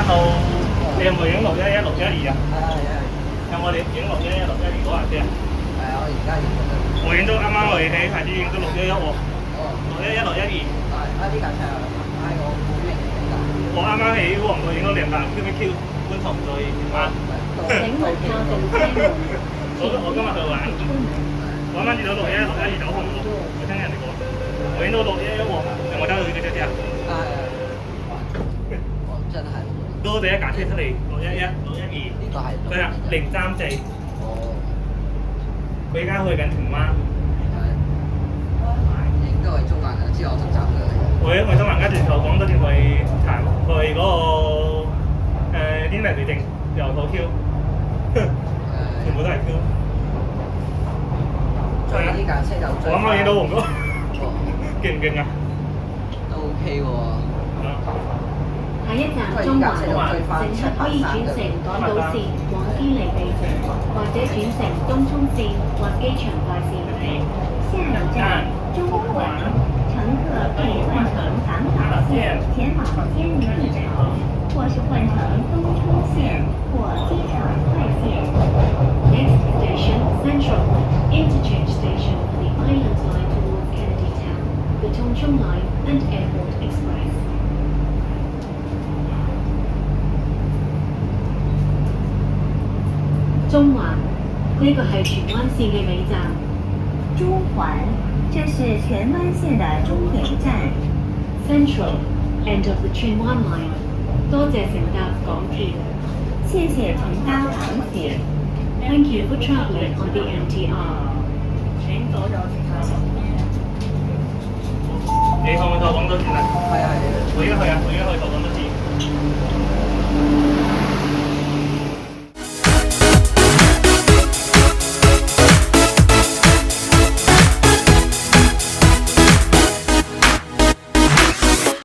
Hello，你有冇影611、612啊？有冇你影611、612嗰下先啊？我而家影緊。我影到啱啱我哋喺牌子影到611喎，611、612。呢架車係我好明顯㗎。我啱啱喺旺角影到200QBQ 觀塘再影翻。請勿靠近車門。我今日去玩，我啱啱見到611、612走紅路，我聽人哋講，我影到611喎，有冇睇到呢個車先啊？真係。多咗一架車出嚟，611、612。呢個係。佢啊034。哦。佢而家去緊荃灣。應該係中環啊，之後我實習嘅。去中環跟住就講多啲去行去嗰個天明地正又好 Q， 全部都係 Q。所以呢架車就最。我啱啱影到黃哥，勁唔勁啊？都 OK 喎。下一站中環，乘客可以轉乘港島線往堅尼地城，或者轉乘東涌線或機場快線。下一站中環，乘客可以換乘港島線前往堅尼地城，或是換乘東涌線或機場快線。Next station Central, interchange station for the Island Line towards Kennedy Town, the Tung Chung Line and Airport Express. 中環，呢個係荃灣線嘅尾站。中環，這是荃灣線的終點站。Central, end of the 荃灣 line。多謝乘搭港鐵。謝謝乘搭港鐵。Thank you for travelling on the MTR。你可唔可以坐廣州線啊？係。我而家去啊！我而家去坐廣州線。